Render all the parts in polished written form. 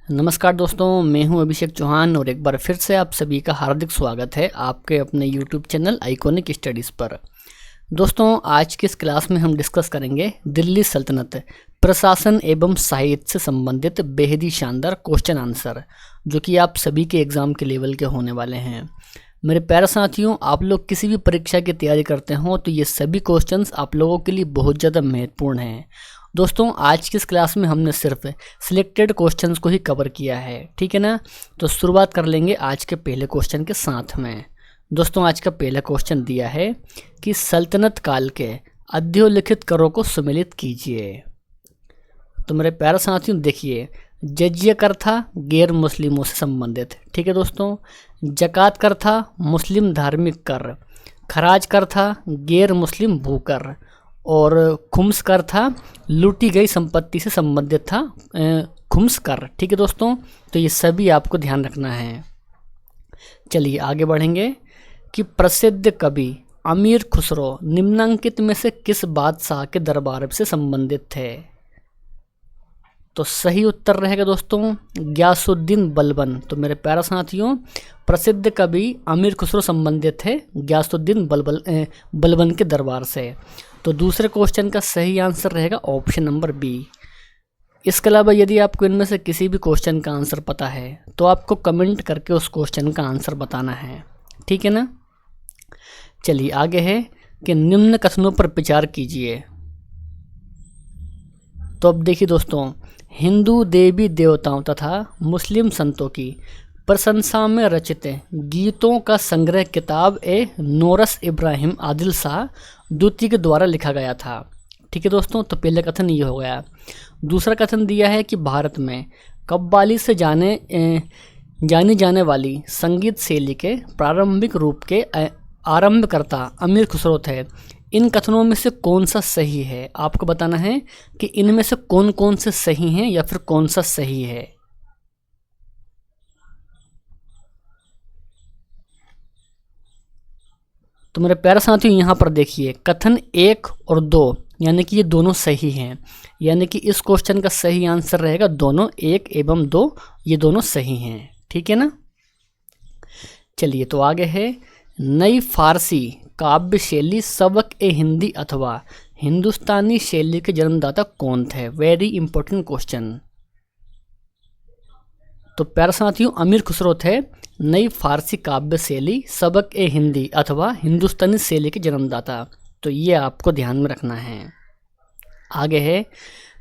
नमस्कार दोस्तों, मैं हूं अभिषेक चौहान और एक बार फिर से आप सभी का हार्दिक स्वागत है आपके अपने YouTube चैनल आइकॉनिक स्टडीज़ पर। दोस्तों, आज की इस क्लास में हम डिस्कस करेंगे दिल्ली सल्तनत प्रशासन एवं साहित्य से संबंधित बेहद ही शानदार क्वेश्चन आंसर, जो कि आप सभी के एग्ज़ाम के लेवल के होने वाले हैं। मेरे प्यारे साथियों, आप लोग किसी भी परीक्षा की तैयारी करते हो तो ये सभी क्वेश्चंस आप लोगों के लिए बहुत ज़्यादा महत्वपूर्ण हैं। दोस्तों, आज की इस क्लास में हमने सिर्फ सिलेक्टेड क्वेश्चंस को ही कवर किया है, ठीक है ना। तो शुरुआत कर लेंगे आज के पहले क्वेश्चन के साथ में। दोस्तों, आज का पहला क्वेश्चन दिया है कि सल्तनत काल के अधोलिखित करों को सम्मिलित कीजिए। तो मेरे प्यारे साथियों देखिए, जजिया कर था गैर मुस्लिमों से संबंधित, ठीक है दोस्तों। जकात कर था मुस्लिम धार्मिक कर, खराज कर था गैर मुस्लिम भूकर, और खुम्स कर था लूटी गई संपत्ति से संबंधित था खुम्स कर, ठीक है दोस्तों। तो ये सभी आपको ध्यान रखना है। चलिए आगे बढ़ेंगे कि प्रसिद्ध कवि अमीर खुसरो निम्नांकित में से किस बादशाह के दरबार से संबंधित थे। तो सही उत्तर रहेगा दोस्तों गयासुद्दीन बलबन। तो मेरे प्यारे साथियों, प्रसिद्ध कवि अमीर खुसरो संबंधित थे गयासुद्दीन बलबन के दरबार से। तो दूसरे क्वेश्चन का सही आंसर रहेगा ऑप्शन नंबर बी। इसके अलावा यदि आपको इनमें से किसी भी क्वेश्चन का आंसर पता है तो आपको कमेंट करके उस क्वेश्चन का आंसर बताना है, ठीक है ना। चलिए आगे है कि निम्न कथनों पर विचार कीजिए। तो अब देखिए दोस्तों, हिंदू देवी देवताओं तथा मुस्लिम संतों की प्रशंसा में रचित गीतों का संग्रह किताब ए नोरस इब्राहिम आदिल शाह द्वितीय के द्वारा लिखा गया था, ठीक है दोस्तों। तो पहला कथन ये हो गया। दूसरा कथन दिया है कि भारत में कव्वाली से जानी जाने वाली संगीत शैली के प्रारंभिक रूप के आरंभकर्ता अमीर खुसरो थे। इन कथनों में से कौन सा सही है, आपको बताना है कि इनमें से कौन कौन से सही हैं या फिर कौन सा सही है। तो मेरे प्यारे साथियों, यहाँ पर देखिए कथन 1 और 2 यानी कि ये दोनों सही हैं, यानी कि इस क्वेश्चन का सही आंसर रहेगा दोनों 1 एवं 2, ये दोनों सही हैं, ठीक है ना। चलिए तो आगे है, नई फारसी काव्य शैली सबक ए हिंदी अथवा हिंदुस्तानी शैली के जन्मदाता कौन थे। Very important question. तो प्यारे साथियों, अमीर खुसरो थे नई फारसी काव्य शैली सबक ए हिंदी अथवा हिंदुस्तानी शैली के जन्मदाता। तो ये आपको ध्यान में रखना है। आगे है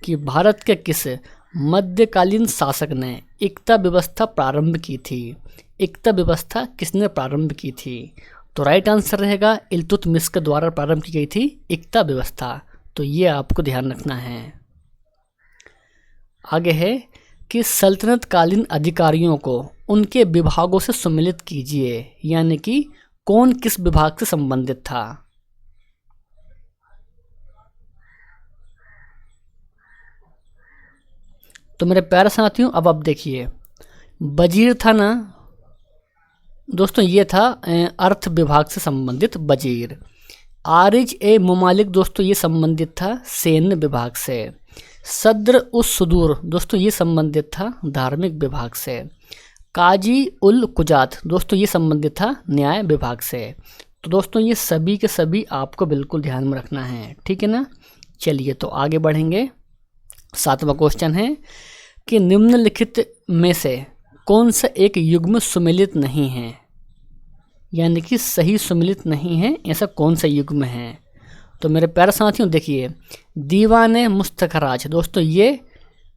कि भारत के किस मध्यकालीन शासक ने एकता व्यवस्था प्रारंभ की थी। एकता व्यवस्था किसने प्रारंभ की थी। तो राइट आंसर रहेगा इल्तुतमिश के द्वारा प्रारंभ की गई थी एकता व्यवस्था। तो ये आपको ध्यान रखना है। आगे है कि सल्तनत कालीन अधिकारियों को उनके विभागों से सम्मिलित कीजिए, यानी कि कौन किस विभाग से संबंधित था। तो मेरे प्यारे साथियों, अब आप देखिए, वजीर था ना दोस्तों, ये था अर्थ विभाग से संबंधित वजीर। आरिज ए मुमालिक दोस्तों, ये संबंधित था सैन्य विभाग से। सद्र उस सुदूर दोस्तों, ये संबंधित था धार्मिक विभाग से। काजी उल कुजात दोस्तों, ये संबंधित था न्याय विभाग से। तो दोस्तों, ये सभी के सभी आपको बिल्कुल ध्यान में रखना है, ठीक है ना। चलिए तो आगे बढ़ेंगे। 7वां क्वेश्चन है कि निम्नलिखित में से कौन सा एक युग्म सुमेलित नहीं है, यानी कि सही सुमेलित नहीं है, ऐसा कौन सा युग्म है। तो मेरे प्यारे साथियों देखिए, दीवाने मुस्तखराज दोस्तों, ये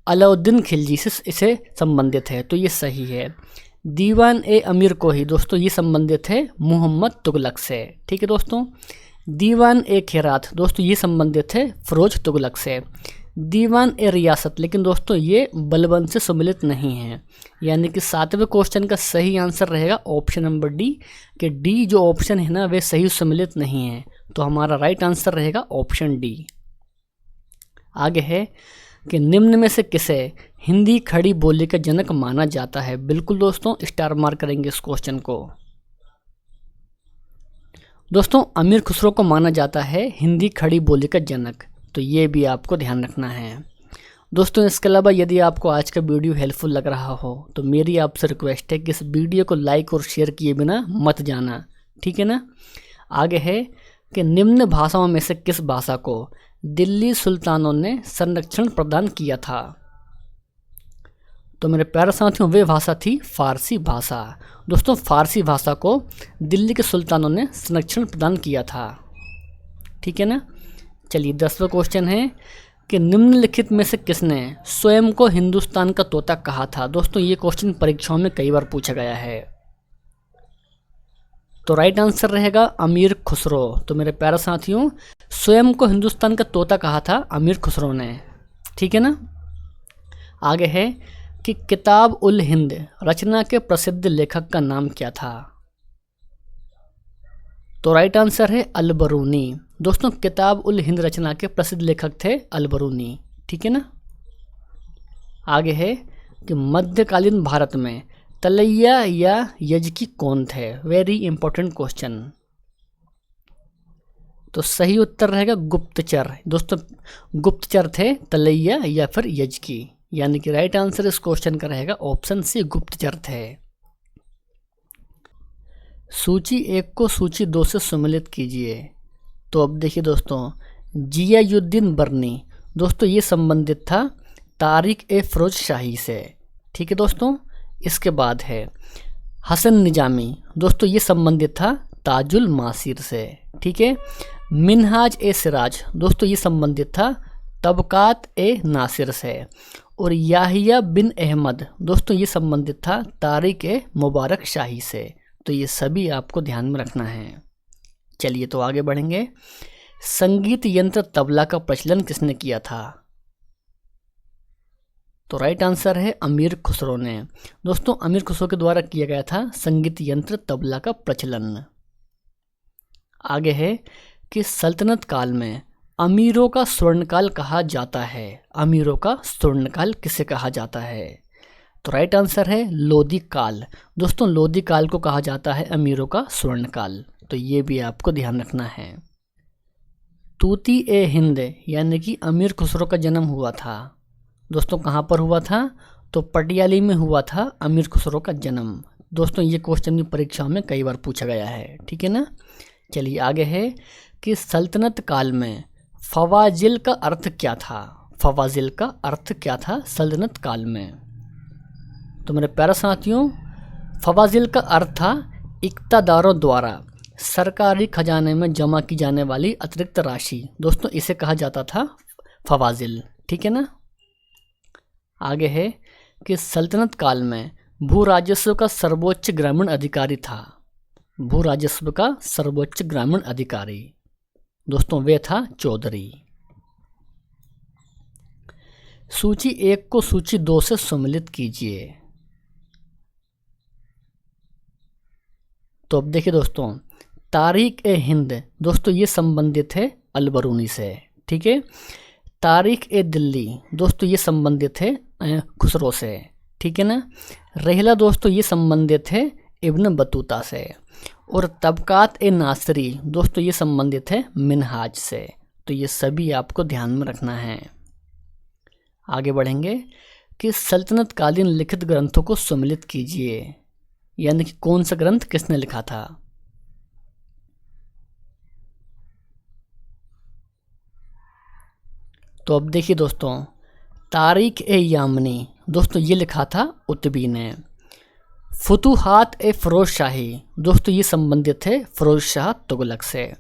अलाउद्दीन खिलजी से इसे संबंधित है, तो ये सही है। दीवान ए अमीर कोही दोस्तों, ये संबंधित है मोहम्मद तुगलक से, ठीक है दोस्तों। दीवान ए खैरात दोस्तों, ये संबंधित है फिरोज तुगलक से। दीवान ए रियासत, लेकिन दोस्तों ये बलबन से सम्मिलित नहीं है, यानी कि 7वें क्वेश्चन का सही आंसर रहेगा ऑप्शन नंबर डी, कि डी जो ऑप्शन है ना वे सही सम्मिलित नहीं है। तो हमारा राइट आंसर रहेगा ऑप्शन डी। आगे है कि निम्न में से किसे हिंदी खड़ी बोली का जनक माना जाता है। बिल्कुल दोस्तों, स्टार मार्क करेंगे इस क्वेश्चन को। दोस्तों, अमीर खुसरो को माना जाता है हिंदी खड़ी बोली का जनक, तो ये भी आपको ध्यान रखना है। दोस्तों इसके अलावा यदि आपको आज का वीडियो हेल्पफुल लग रहा हो तो मेरी आपसे रिक्वेस्ट है कि इस वीडियो को लाइक और शेयर किए बिना मत जाना, ठीक है ना। आगे है कि निम्न भाषाओं में से किस भाषा को दिल्ली सुल्तानों ने संरक्षण प्रदान किया था। तो मेरे प्यारे साथियों वे भाषा थी फारसी भाषा। दोस्तों फारसी भाषा को दिल्ली के सुल्तानों ने संरक्षण प्रदान किया था, ठीक है ना। चलिए 10वां क्वेश्चन है कि निम्नलिखित में से किसने स्वयं को हिंदुस्तान का तोता कहा था। दोस्तों ये क्वेश्चन परीक्षाओं में कई बार पूछा गया है। तो राइट आंसर रहेगा अमीर खुसरो। तो मेरे प्यारे साथियों स्वयं को हिंदुस्तान का तोता कहा था अमीर खुसरो ने, ठीक है ना। आगे है कि किताब उल हिंद रचना के प्रसिद्ध लेखक का नाम क्या था। तो राइट आंसर है अल-बरूनी। दोस्तों किताब उल हिंद रचना के प्रसिद्ध लेखक थे अल-बरूनी, ठीक है ना। आगे है कि मध्यकालीन भारत में तलैया या यजकी कौन थे। Very important question. तो सही उत्तर रहेगा गुप्तचर। दोस्तों गुप्तचर थे तलैया या फिर यजकी, यानी कि राइट आंसर इस क्वेश्चन का रहेगा ऑप्शन सी गुप्तचर थे। सूची 1 को सूची 2 से सम्मिलित कीजिए। तो अब देखिए दोस्तों जियाउद्दीन बर्नी, दोस्तों ये संबंधित था तारिक ए फिरोज शाही से, ठीक है दोस्तों। इसके बाद है हसन निजामी, दोस्तों ये संबंधित था ताजुल मासिर से, ठीक है। मिनहाज ए सिराज, दोस्तों ये संबंधित था तबकात ए नासिर से। और याहिया बिन अहमद, दोस्तों ये संबंधित था तारिक ए मुबारक शाही से। तो ये सभी आपको ध्यान में रखना है। चलिए तो आगे बढ़ेंगे। संगीत यंत्र तबला का प्रचलन किसने किया था। तो राइट आंसर है अमीर खुसरो ने। दोस्तों अमीर खुसरो के द्वारा किया गया था संगीत यंत्र तबला का प्रचलन। आगे है कि सल्तनत काल में अमीरों का स्वर्णकाल कहा जाता है। अमीरों का स्वर्णकाल किसे कहा जाता है। तो राइट आंसर है लोधी काल। दोस्तों लोधी काल को कहा जाता है अमीरों का स्वर्णकाल। तो ये भी आपको ध्यान रखना है। तूती ए हिंद यानी कि अमीर खुसरो का जन्म हुआ था। दोस्तों कहाँ पर हुआ था। तो पटियाली में हुआ था अमीर खुसरो का जन्म। दोस्तों ये क्वेश्चन भी परीक्षाओं में कई बार पूछा गया है, ठीक है ना। चलिए आगे है कि सल्तनत काल में फवाजिल का अर्थ क्या था। फवाजिल का अर्थ क्या था सल्तनत काल में। तो मेरे प्यारे साथियों फवाजिल का अर्थ था इक्तादारों द्वारा सरकारी खजाने में जमा की जाने वाली अतिरिक्त राशि। दोस्तों इसे कहा जाता था फवाजिल, ठीक है ना। आगे है कि सल्तनत काल में भू राजस्व का सर्वोच्च ग्रामीण अधिकारी था। भू राजस्व का सर्वोच्च ग्रामीण अधिकारी दोस्तों वे था चौधरी। सूची 1 को सूची 2 से सम्मिलित कीजिए। तो अब देखिए दोस्तों तारिक ए हिंद, दोस्तों ये संबंधित है अल-बरूनी से, ठीक है। तारिक ए दिल्ली, दोस्तों ये संबंधित है खुसरो से, ठीक है ना। रहला दोस्तों ये संबंधित है इब्न बतूता से। और तबकात ए नासरी, दोस्तों ये संबंधित है मिनहाज से। तो ये सभी आपको ध्यान में रखना है। आगे बढ़ेंगे कि सल्तनत कालीन लिखित ग्रंथों को सम्मिलित कीजिए, यानी कि कौन सा ग्रंथ किसने लिखा था। तो अब देखिए दोस्तों तारिक ए यामनी, दोस्तों ये लिखा था उतबी ने। फुतुहात ए फिरोज शाही, दोस्तों ये संबंधित है फिरोज शाह तुगलक से।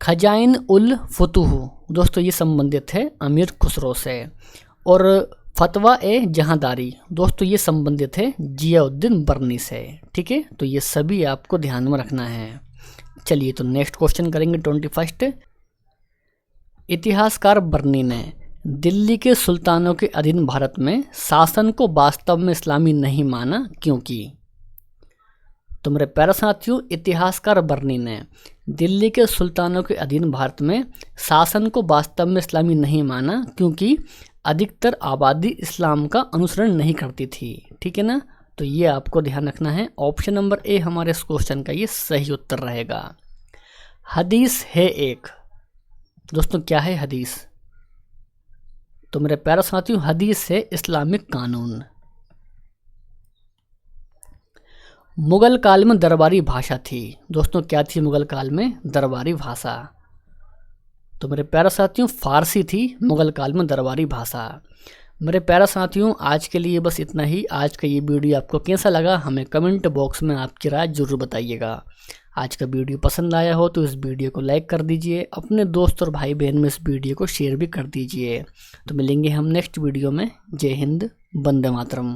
खजाइन उल फुतुह, दोस्तों ये संबंधित है अमीर खुसरो से। और फतवा ए जहांदारी, दोस्तों ये संबंधित है जियाउद्दीन बर्नी से, ठीक है। तो ये सभी आपको ध्यान में रखना है। चलिए तो नेक्स्ट क्वेश्चन करेंगे 21। इतिहासकार बर्नी ने दिल्ली के सुल्तानों के अधीन भारत में शासन को वास्तव में इस्लामी नहीं माना, क्योंकि। तो मेरे प्यारे साथियों इतिहासकार बर्नी ने दिल्ली के सुल्तानों के अधीन भारत में शासन को वास्तव में इस्लामी नहीं माना क्योंकि अधिकतर आबादी इस्लाम का अनुसरण नहीं करती थी, ठीक है ना। तो ये आपको ध्यान रखना है। ऑप्शन नंबर ए हमारे इस क्वेश्चन का ये सही उत्तर रहेगा। हदीस है एक, दोस्तों क्या है हदीस। तो मेरे प्यारे साथियों हदीस से इस्लामिक कानून। मुगल काल में दरबारी भाषा थी। दोस्तों क्या थी मुगल काल में? दरबारी भाषा। तो मेरे प्यारे साथियों फारसी थी मुगल काल में दरबारी भाषा। मेरे प्यारे साथियों आज के लिए बस इतना ही। आज का ये वीडियो आपको कैसा लगा हमें कमेंट बॉक्स में आपकी राय ज़रूर बताइएगा। आज का वीडियो पसंद आया हो तो इस वीडियो को लाइक कर दीजिए, अपने दोस्त और भाई बहन में इस वीडियो को शेयर भी कर दीजिए। तो मिलेंगे हम नेक्स्ट वीडियो में। जय हिंद, वंदे मातरम।